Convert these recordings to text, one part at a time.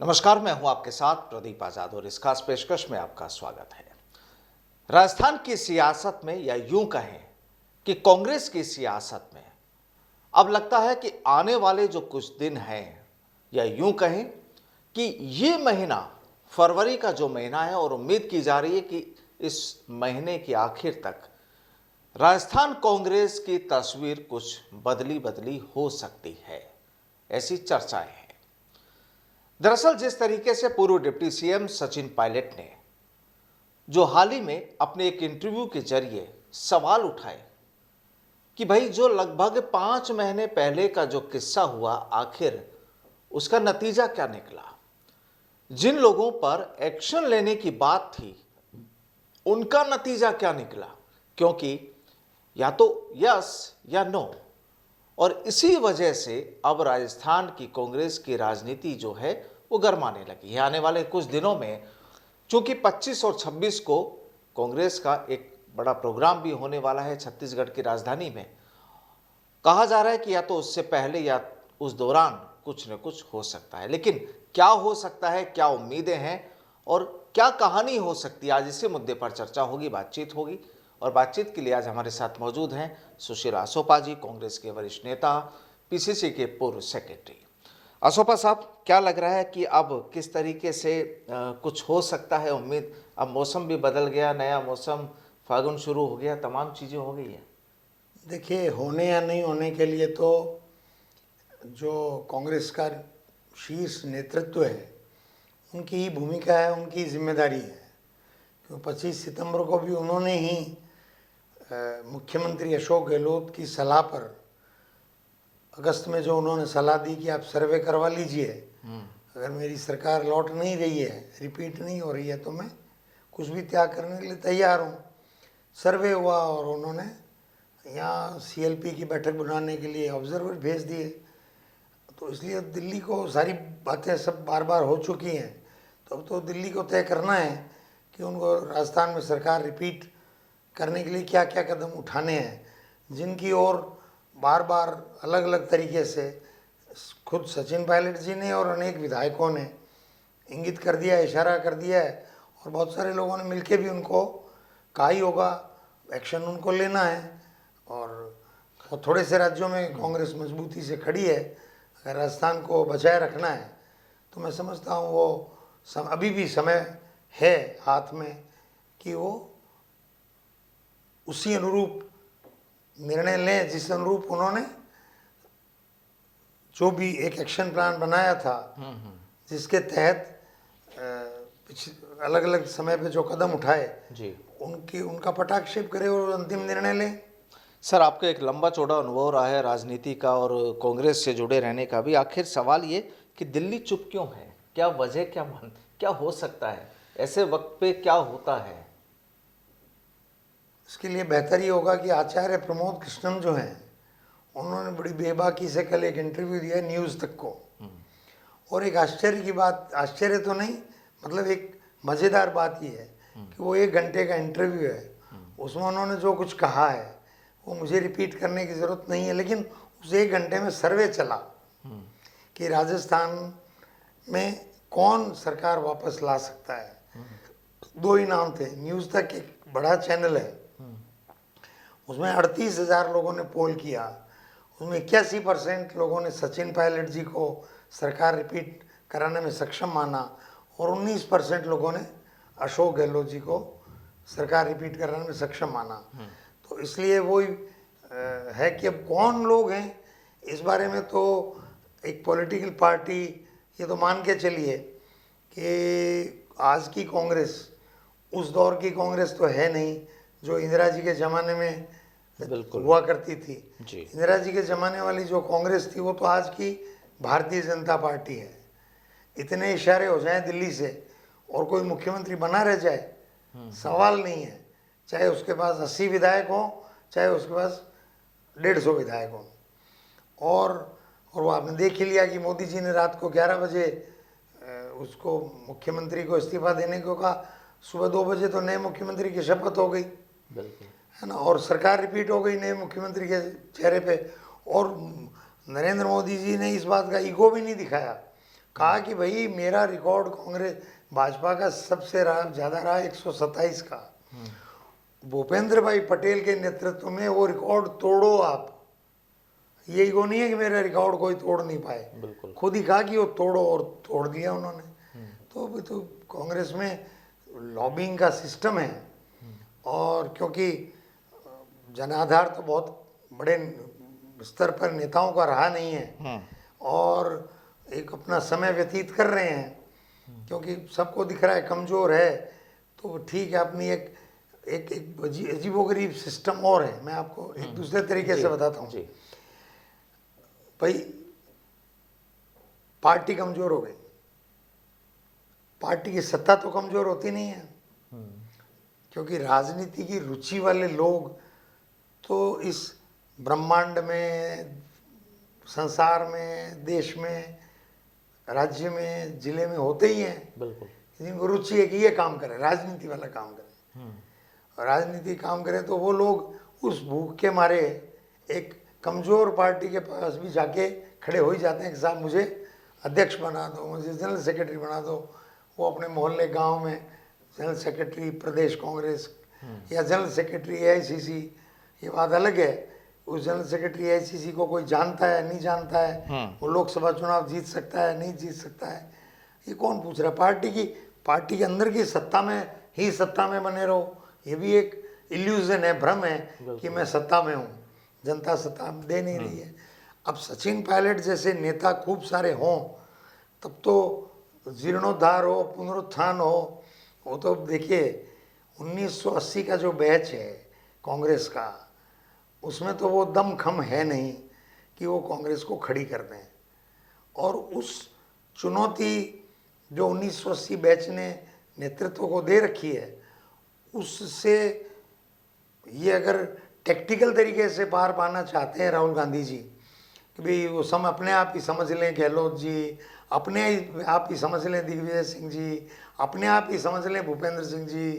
नमस्कार, मैं हूं आपके साथ प्रदीप आजाद और इस खास पेशकश में आपका स्वागत है। राजस्थान की सियासत में या यूं कहें कि कांग्रेस की सियासत में अब लगता है कि आने वाले जो कुछ दिन हैं या यूं कहें कि ये महीना फरवरी का जो महीना है और उम्मीद की जा रही है कि इस महीने के आखिर तक राजस्थान कांग्रेस की तस्वीर कुछ बदली बदली हो सकती है, ऐसी चर्चाएं हैं। दरअसल जिस तरीके से पूर्व डिप्टी सीएम सचिन पायलट ने जो हाल ही में अपने एक इंटरव्यू के जरिए सवाल उठाए कि भाई जो लगभग 5 महीने पहले का जो किस्सा हुआ, आखिर उसका नतीजा क्या निकला, जिन लोगों पर एक्शन लेने की बात थी उनका नतीजा क्या निकला, क्योंकि या तो यस या नो। और इसी वजह से अब राजस्थान की कांग्रेस की राजनीति जो है वो गरमाने लगी है। आने वाले कुछ दिनों में चूंकि 25 और 26 को कांग्रेस का एक बड़ा प्रोग्राम भी होने वाला है छत्तीसगढ़ की राजधानी में, कहा जा रहा है कि या तो उससे पहले या उस दौरान कुछ न कुछ हो सकता है। लेकिन क्या हो सकता है, क्या उम्मीदें हैं और क्या कहानी हो सकती है, आज इसी मुद्दे पर चर्चा होगी, बातचीत होगी। और बातचीत के लिए आज हमारे साथ मौजूद हैं सुशील आसोपा जी, कांग्रेस के वरिष्ठ नेता, पीसीसी के पूर्व सेक्रेटरी। आसोपा साहब, क्या लग रहा है कि अब किस तरीके से कुछ हो सकता है उम्मीद? अब मौसम भी बदल गया, नया मौसम, फागुन शुरू हो गया, तमाम चीज़ें हो गई हैं। देखिए, होने या नहीं होने के लिए तो जो कांग्रेस का शीर्ष नेतृत्व है उनकी ही भूमिका है, उनकी जिम्मेदारी है। क्यों 25 सितंबर को भी उन्होंने ही मुख्यमंत्री अशोक गहलोत की सलाह पर, अगस्त में जो उन्होंने सलाह दी कि आप सर्वे करवा लीजिए, अगर मेरी सरकार लौट नहीं रही है, रिपीट नहीं हो रही है, तो मैं कुछ भी त्याग करने के लिए तैयार हूँ। सर्वे हुआ और उन्होंने यहाँ सीएलपी की बैठक बुलाने के लिए ऑब्जर्वर भेज दिए। तो इसलिए दिल्ली को सारी बातें सब बार बार हो चुकी हैं, तो अब तो दिल्ली को तय करना है कि उनको राजस्थान में सरकार रिपीट करने के लिए क्या क्या कदम उठाने हैं, जिनकी ओर बार बार अलग अलग तरीके से खुद सचिन पायलट जी ने और अनेक विधायकों ने इंगित कर दिया है, इशारा कर दिया है, और बहुत सारे लोगों ने मिलकर भी उनको कहा ही होगा एक्शन उनको लेना है। और थोड़े से राज्यों में कांग्रेस मजबूती से खड़ी है। अगर राजस्थान को बचाए रखना है तो मैं समझता हूँ वो अभी भी समय है हाथ में कि वो उसी अनुरूप निर्णय लें जिस अनुरूप उन्होंने जो भी एक एक्शन प्लान बनाया था, जिसके तहत अलग अलग समय पे जो कदम उठाए जी, उनका पटाक्षेप करें और अंतिम निर्णय लें। सर, आपका एक लंबा चौड़ा अनुभव रहा है राजनीति का और कांग्रेस से जुड़े रहने का भी। आखिर सवाल ये कि दिल्ली चुप क्यों है? क्या वजह, क्या हो सकता है ऐसे वक्त पे, क्या होता है? इसके लिए बेहतर ही होगा कि आचार्य प्रमोद कृष्णन जो हैं, उन्होंने बड़ी बेबाकी से कल एक इंटरव्यू दिया न्यूज़ तक को, और एक आश्चर्य की बात, आश्चर्य तो नहीं, मतलब एक मज़ेदार बात ये है कि वो 1 घंटे का इंटरव्यू है, उसमें उन्होंने जो कुछ कहा है वो मुझे रिपीट करने की ज़रूरत नहीं है, लेकिन उस 1 घंटे में सर्वे चला कि राजस्थान में कौन सरकार वापस ला सकता है। 2 ही नाम थे। न्यूज़ तक एक बड़ा चैनल है, उसमें 38,000 लोगों ने पोल किया, उसमें 81% लोगों ने सचिन पायलट जी को सरकार रिपीट कराने में सक्षम माना और 19% लोगों ने अशोक गहलोत जी को सरकार रिपीट कराने में सक्षम माना। तो इसलिए वो है कि अब कौन लोग हैं इस बारे में तो एक पॉलिटिकल पार्टी, ये तो मान के चलिए कि आज की कांग्रेस उस दौर की कांग्रेस तो है नहीं जो इंदिरा जी के ज़माने में बिल्कुल हुआ करती थी। जी, इंदिरा जी के ज़माने वाली जो कांग्रेस थी वो तो आज की भारतीय जनता पार्टी है। इतने इशारे हो जाएं दिल्ली से और कोई मुख्यमंत्री बना रह जाए, सवाल नहीं है, चाहे उसके पास 80 विधायक हों, चाहे उसके पास 150 विधायक हों। और वो आपने देख ही लिया कि मोदी जी ने रात को 11 बजे उसको मुख्यमंत्री को इस्तीफा देने को कहा, सुबह 2 बजे तो नए मुख्यमंत्री की शपथ हो गई, बिल्कुल, है ना, और सरकार रिपीट हो गई नए मुख्यमंत्री के चेहरे पे। और नरेंद्र मोदी जी ने इस बात का ईगो भी नहीं दिखाया, कहा कि भाई मेरा रिकॉर्ड कांग्रेस भाजपा का सबसे ज़्यादा रहा 127 का। भूपेंद्र भाई पटेल के नेतृत्व में वो रिकॉर्ड तोड़ो आप। ये ईगो नहीं है कि मेरा रिकॉर्ड कोई तोड़ नहीं पाए, बिल्कुल। खुद ही कहा कि वो तोड़ो और तोड़ दिया उन्होंने। तो अभी तो कांग्रेस में लॉबिंग का सिस्टम है, और क्योंकि जनाधार तो बहुत बड़े स्तर पर नेताओं का रहा नहीं है, और एक अपना समय व्यतीत कर रहे हैं, क्योंकि सबको दिख रहा है कमज़ोर है, तो ठीक है अपनी एक एक एक अजीबोगरीब सिस्टम और है। मैं आपको एक दूसरे तरीके से बताता हूँ। भाई पार्टी कमज़ोर हो गई, पार्टी की सत्ता तो कमज़ोर होती नहीं है, क्योंकि राजनीति की रुचि वाले लोग तो इस ब्रह्मांड में, संसार में, देश में, राज्य में, जिले में होते ही हैं। बिल्कुल। जिनको रुचि है कि ये काम करें, राजनीति वाला काम करें, राजनीति काम करें, तो वो लोग उस भूख के मारे एक कमज़ोर पार्टी के पास भी जाके खड़े हो ही जाते हैं कि साहब मुझे अध्यक्ष बना दो, मुझे जनरल सेक्रेटरी बना दो। वो अपने मोहल्ले गांव में जनरल सेक्रेटरी प्रदेश कांग्रेस या जनरल सेक्रेटरी एआईसीसी, ये बात अलग है। उस जनरल सेक्रेटरी एआईसीसी को कोई जानता है नहीं जानता है, वो लोकसभा चुनाव जीत सकता है नहीं जीत सकता है, ये कौन पूछ रहा है। पार्टी के अंदर की सत्ता में ही सत्ता में बने रहो, ये भी एक इल्यूजन है, भ्रम है कि मैं सत्ता में हूँ, जनता सत्ता दे नहीं रही है। अब सचिन पायलट जैसे नेता खूब सारे हों तब तो जीर्णोद्धार हो, पुनरुत्थान हो। वो तो देखिए 1980 का जो बैच है कांग्रेस का, उसमें तो वो दमखम है नहीं कि वो कांग्रेस को खड़ी कर दें। और उस चुनौती जो 1980 बैच ने नेतृत्व को दे रखी है, उससे ये अगर टेक्टिकल तरीके से पार पाना चाहते हैं राहुल गांधी जी कि भाई वो अपने आप ही समझ लें गहलोत जी, अपने आप ही समझ लें दिग्विजय सिंह जी, अपने आप ही समझ लें भूपेंद्र सिंह जी,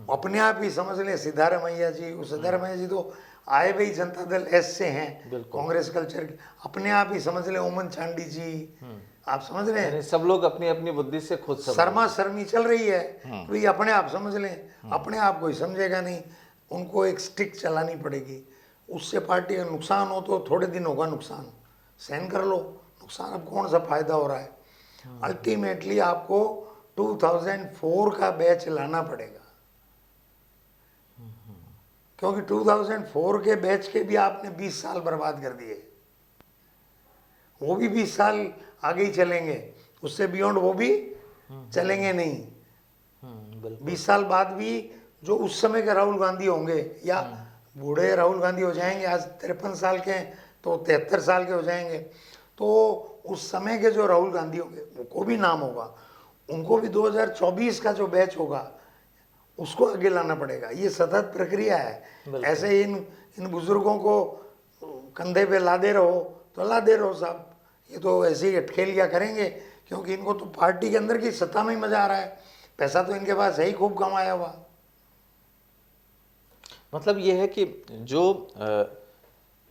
अपने आप ही समझ लें सिद्धारमैया जी। वो सिद्धारमैया जी तो आए भाई जनता दल एस से हैं, कांग्रेस कल्चर के। अपने आप ही समझ लें ओमन चांडी जी, आप समझ रहे हैं। सब लोग अपनी अपनी बुद्धि से खुद शर्मा शर्मी चल रही है, भाई अपने आप समझ लें, अपने आप कोई समझेगा नहीं, उनको एक स्टिक चलानी पड़ेगी। उससे पार्टी का नुकसान हो तो थोड़े दिन होगा नुकसान, सहन कर लो नुकसान, अब कौन सा फायदा हो रहा है। अल्टीमेटली आपको 2004 का बैच लाना पड़ेगा, क्योंकि 2004 के बैच के भी आपने 20 साल बर्बाद कर दिए, वो भी 20 साल आगे ही चलेंगे, उससे बियॉन्ड वो भी चलेंगे नहीं। 20 साल बाद भी जो उस समय के राहुल गांधी होंगे, या बूढ़े राहुल गांधी हो जाएंगे, आज 53 साल के हैं तो 73 साल के हो जाएंगे, तो उस समय के जो राहुल गांधी होंगे उनको भी नाम होगा, उनको भी 2024 का जो बैच होगा उसको आगे लाना पड़ेगा। ये सतत प्रक्रिया है। ऐसे इन बुजुर्गों को कंधे पे लादे रहो तो लादे रहो साहब, ये तो ऐसे ही अटखेलिया करेंगे, क्योंकि इनको तो पार्टी के अंदर की सत्ता में ही मजा आ रहा है, पैसा तो इनके पास है ही खूब कमाया हुआ। मतलब ये है कि जो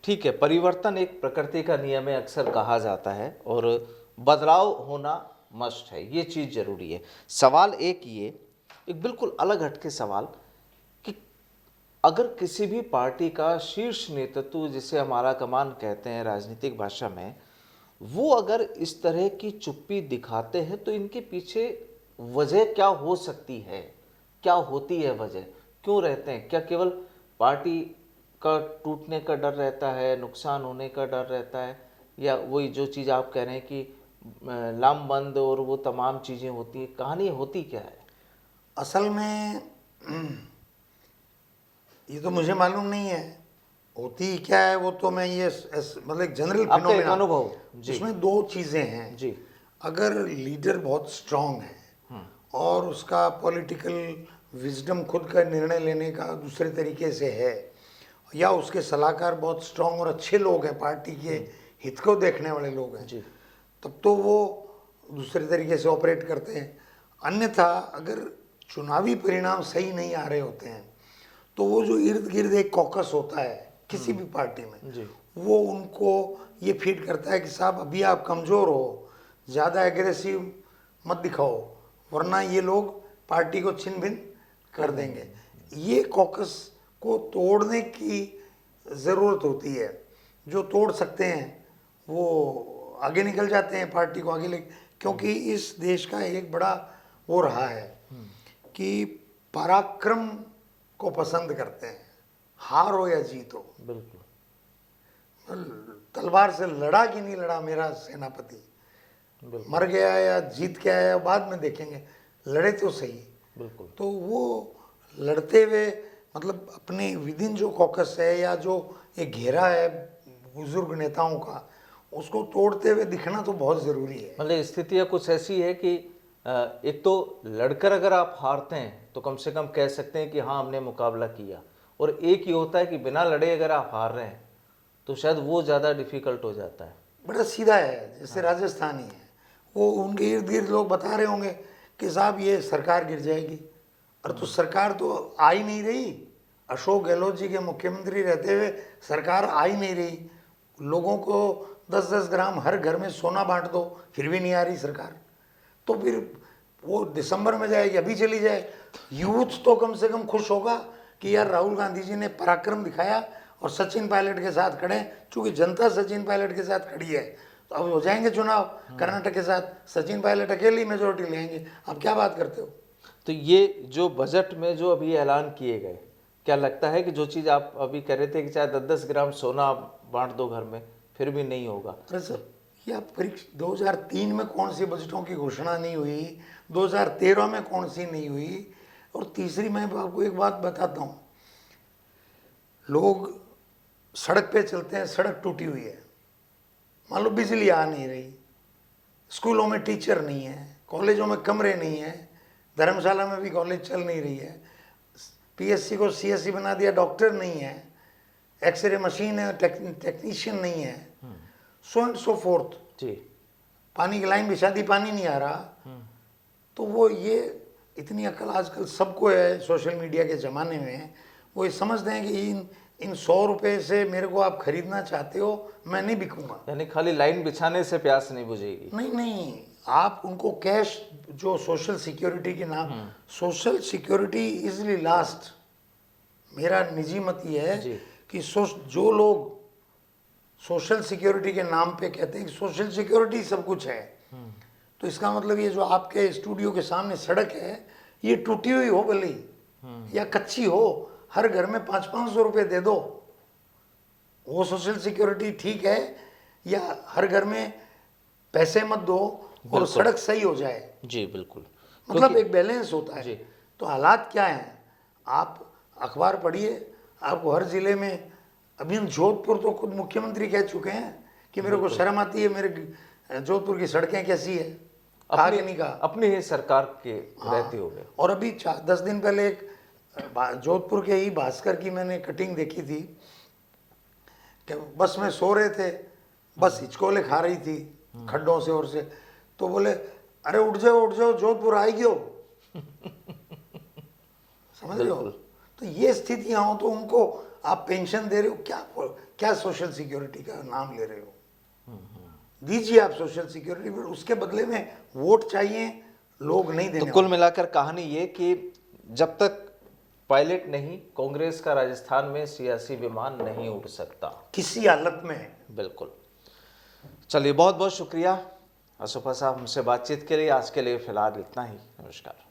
ठीक है, परिवर्तन एक प्रकृति का नियम है अक्सर कहा जाता है, और बदलाव होना मस्ट है, ये चीज़ जरूरी है। सवाल एक बिल्कुल अलग हटके सवाल कि अगर किसी भी पार्टी का शीर्ष नेतृत्व, जिसे हमारा कमान कहते हैं राजनीतिक भाषा में, वो अगर इस तरह की चुप्पी दिखाते हैं तो इनके पीछे वजह क्या हो सकती है, क्या होती है वजह, क्यों रहते हैं? क्या केवल पार्टी का टूटने का डर रहता है, नुकसान होने का डर रहता है, या वही जो चीज़ आप कह रहे हैं कि लामबंद और वो तमाम चीज़ें होती हैं, कहानी होती क्या है? असल में ये तो मुझे मालूम नहीं है होती क्या है, वो तो मैं ये मतलब जनरल फिनोमेना अनुभव, उसमें दो चीज़ें हैं जी। अगर लीडर बहुत स्ट्रांग है और उसका पॉलिटिकल विजडम खुद का निर्णय लेने का दूसरे तरीके से है, या उसके सलाहकार बहुत स्ट्रांग और अच्छे लोग हैं, पार्टी के हित को देखने वाले लोग हैं, तब तो वो दूसरे तरीके से ऑपरेट करते हैं। अन्यथा अगर चुनावी परिणाम सही नहीं आ रहे होते हैं तो वो जो इर्द गिर्द एक कॉकस होता है किसी भी पार्टी में, वो उनको ये फीड करता है कि साहब अभी आप कमज़ोर हो, ज़्यादा एग्रेसिव मत दिखाओ, वरना ये लोग पार्टी को छिन भिन कर देंगे। ये कॉकस को तोड़ने की ज़रूरत होती है। जो तोड़ सकते हैं वो आगे निकल जाते हैं, पार्टी को आगे ले, क्योंकि इस देश का एक बड़ा वो रहा है कि पराक्रम को पसंद करते हैं, हार हो या जीत हो। बिल्कुल। तलवार से लड़ा कि नहीं लड़ा मेरा सेनापति, मर गया या जीत के आया बाद में देखेंगे, लड़े तो सही। बिल्कुल। तो वो लड़ते हुए मतलब अपने विदिन जो कॉकस है या जो एक घेरा है बुजुर्ग नेताओं का, उसको तोड़ते हुए दिखना तो बहुत ज़रूरी है। मतलब स्थितियाँ कुछ ऐसी है कि एक तो लड़कर अगर आप हारते हैं तो कम से कम कह सकते हैं कि हाँ हमने मुकाबला किया, और एक ही होता है कि बिना लड़े अगर आप हार रहे हैं तो शायद वो ज़्यादा डिफिकल्ट हो जाता है। बड़ा सीधा है, जैसे राजस्थानी है, वो उनके इर्द गिर्द लोग बता रहे होंगे कि साहब ये सरकार गिर जाएगी, और तो सरकार तो आ ही नहीं रही। अशोक गहलोत जी के मुख्यमंत्री रहते हुए सरकार आ ही नहीं रही। लोगों को 10-10 ग्राम हर घर में सोना बांट दो, फिर भी नहीं आ रही सरकार। तो फिर वो दिसंबर में जाएगी, अभी चली जाए। यूथ तो कम से कम खुश होगा कि यार राहुल गांधी जी ने पराक्रम दिखाया और सचिन पायलट के साथ खड़े, चूंकि जनता सचिन पायलट के साथ खड़ी है। तो अब हो जाएंगे चुनाव कर्नाटक के साथ, सचिन पायलट अकेली मेजोरिटी लेंगे। अब क्या बात करते हो? तो ये जो बजट में जो अभी ऐलान किए गए, क्या लगता है कि जो चीज़ आप अभी कह रहे थे कि चाहे 10-10 ग्राम सोना बांट दो घर में फिर भी नहीं होगा? अरे सर, ये आप 2003 में कौन सी बजटों की घोषणा नहीं हुई, 2013 में कौन सी नहीं हुई। और तीसरी मैं आपको एक बात बताता हूँ, लोग सड़क पे चलते हैं, सड़क टूटी हुई है, मान लो बिजली आ नहीं रही, स्कूलों में टीचर नहीं है, कॉलेजों में कमरे नहीं है, धर्मशाला में भी कॉलेज चल नहीं रही है, पीएससी को सीएससी बना दिया, डॉक्टर नहीं है, एक्सरे मशीन है, टेक्नीशियन नहीं है, सो एंड सो फोर्थ। जी। पानी की लाइन बिछा दी, पानी नहीं आ रहा। तो वो ये इतनी अकल आजकल सबको है सोशल मीडिया के ज़माने में। वो ये समझते हैं कि इन 100 रुपये से मेरे को आप खरीदना चाहते हो, मैं नहीं बिकूंगा। यानी खाली लाइन बिछाने से प्यास नहीं बुझेगी। नहीं नहीं, आप उनको कैश, जो सोशल सिक्योरिटी के नाम, सोशल सिक्योरिटी इजली लास्ट। मेरा निजी मत ये है कि जो लोग सोशल सिक्योरिटी के नाम पे कहते हैं कि सोशल सिक्योरिटी सब कुछ है, तो इसका मतलब ये जो आपके स्टूडियो के सामने सड़क है, ये टूटी हुई हो भले या कच्ची हो, हर घर में 500-500 रुपये दे दो, वो सोशल सिक्योरिटी ठीक है। या हर घर में पैसे मत दो और सड़क सही हो जाए। जी बिल्कुल, मतलब एक बैलेंस होता है। तो हालात क्या हैं, आप अखबार पढ़िए, आपको हर जिले में, अभी जोधपुर तो खुद मुख्यमंत्री कह चुके हैं कि मेरे को शर्म आती है, मेरे जोधपुर की सड़कें कैसी है, कहा कि नहीं कहा, अपनी ही सरकार के रहते हो गए। और अभी 10 दिन पहले एक जोधपुर के ही भास्कर की मैंने कटिंग देखी थी कि बस में सो रहे थे, बस हिचकोले खा रही थी खड्डों से और से, तो बोले अरे उठ जाओ जोधपुर आएगी हो। समझ रहे हो? तो ये स्थितियां हो तो उनको आप पेंशन दे रहे हो, क्या सोशल सिक्योरिटी का नाम ले रहे हो? दीजिए आप सोशल सिक्योरिटी, पर उसके बदले में वोट चाहिए, लोग नहीं देने। तो कुल मिलाकर कहानी ये कि जब तक पायलट नहीं, कांग्रेस का राजस्थान में सियासी विमान नहीं उड़ सकता किसी हालत में। बिल्कुल। चलिए, बहुत बहुत शुक्रिया असुफा साहब हमसे बातचीत के लिए। आज के लिए फिलहाल इतना ही। नमस्कार।